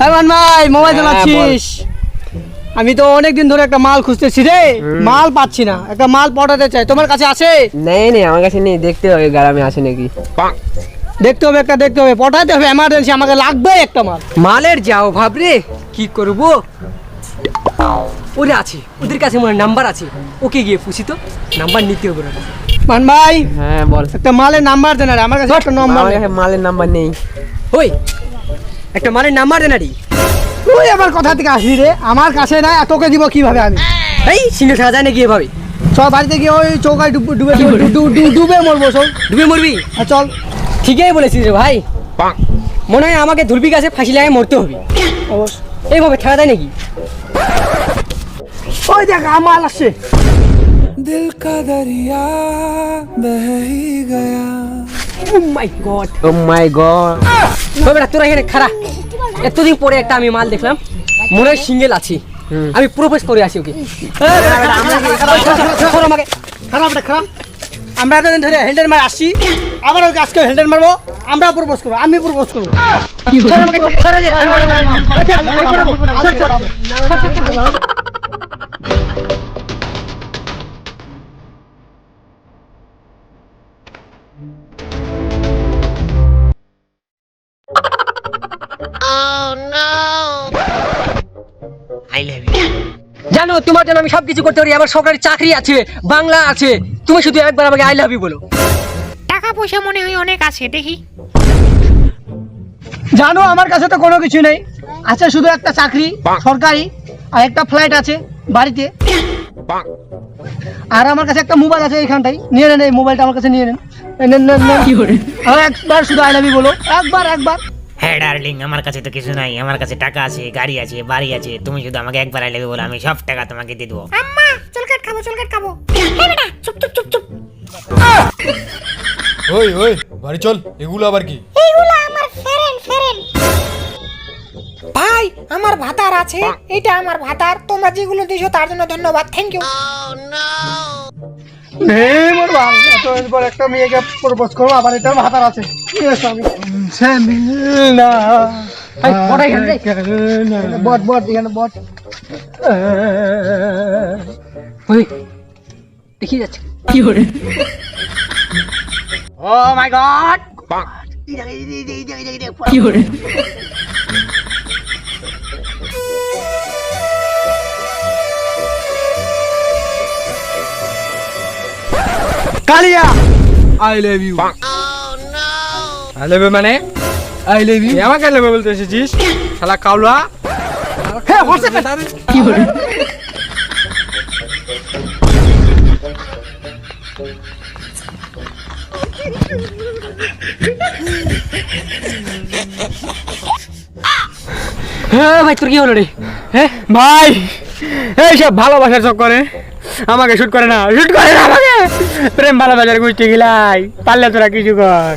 সালমান ভাই মোবাইল চালাচ্ছিস? আমি তো অনেকদিন ধরে একটা মাল খুঁজতেছি রে, মাল পাচ্ছি না। একটা মাল পাঠাতে চাই, তোমার কাছে আছে? নেই আমার কাছে নেই, দেখতে হবে গ্রামে আছে নাকি। দেখতে হবে, একটা দেখতে হবে, পাঠাতে হবে, এমার্জেন্সি আমাকে লাগবে একটা মাল। মালের যাও ভাবরে, কি করব? ওরে আছে, ওদের কাছে মনে নাম্বার আছে, ওকে গিয়ে পুষি তো, নাম্বার নিতে হবে। মান ভাই হ্যাঁ বল। একটা মালের নাম্বার দেন, আমার কাছে একটা নাম্বার। আমার কাছে মালের নাম্বার নেই। ওই একটা মালের নাম্বার দেন আরে। তুই আমার কথা থেকে আসবি রে, আমার কাছে না, তোকে দিব কিভাবে আমি? এই সিঙ্গেল ছাড়া যায় নাকি এভাবে? সব বাড়িতে গিয়ে ওই চৌকায় ডুবে মরবো সব। ডুবে মরবি? চল। ঠিকই বলেছিস রে ভাই, মনে হয় আমাকে ধুলবি গাছে ফাঁসি লাগিয়ে মরতে হবে। অবশ্য এইভাবে ঠেলা যায় নাকি? ওই দেখ মাল আসছে। दिल का दरिया बह ही गया। ও my god, O my god. ওই বেটা তোরা এখানে খারা। এতদিন পরে একটা আমি মাল দেখলাম, মনে হয় সিঙ্গেল আছে। আমি প্রপোজ করে আসি ওকে। খারাপ। আমরা এতদিন ধরে হ্যান্ডেল মার আসছি, আবার ওকে আজকে হ্যান্ডেল মারবো। আমরা প্রপোজ করবো, আমি প্রপোজ করবো। জানো তোমার জন্য আমি সবকিছু করতে পারি, আমার সরকারি চাকরি আছে, বাংলা আছে, তুমি শুধু একবার আমাকে আই লাভ ইউ বলো। টাকা পয়সা মনে হয় অনেক আছে, দেখি। জানো আমার কাছে তো কোনো কিছু নেই, আছে শুধু একটা চাকরি সরকারি, আর একটা ফ্লাইট আছে বাড়িতে, আর আমার কাছে একটা মোবাইল আছে এইখানটাই। নিয়ে নেন এই মোবাইলটা, আমার কাছে নিয়ে নেন। আর একবার শুধু আই লাভ ইউ বলো, একবার। হ্যাঁ ডার্লিং, আমার কাছে তো কিছু নাই, আমার কাছে টাকা আছে, গাড়ি আছে, বাড়ি আছে, তুমি শুধু আমাকে একবার আই লাভ ইউ বলো, আমি সব টাকা তোমাকে দিয়ে দেবো। আম্মা চলকাট খাবো। এই বেটা চুপ। ওই বাড়ি চল। এগুলো আবার কি? এইগুলা আমার ফেরেন। ভাই আমার ভাতার আছে, এটা আমার ভাতার, তোমরা যেগুলো দিছো তার জন্য ধন্যবাদ, থ্যাংক ইউ। এতদিন পর একটা মেয়েকে প্রপোজ করবো, আবার এটা ভাতার আছে। বট এখানে বট। ওই দেখি যাচ্ছে। Oh my god, Kaliya I love you. I love you মানে? আই লাভ ইউ আমাকে আই লাভ ইউ বলতে এসেছিস শালা কাউলা? হ্যাঁ হোয়াটসঅ্যাপে। হ্যাঁ ভাই তোর কি হলো রে? হ্যাঁ ভাই, এইসব ভালোবাসার চক্করে আমাকে শুট করে না আমাকে। প্রেম ভালোবাসার গোষ্ঠী গিলাই পারলে তোরা কিছু কর।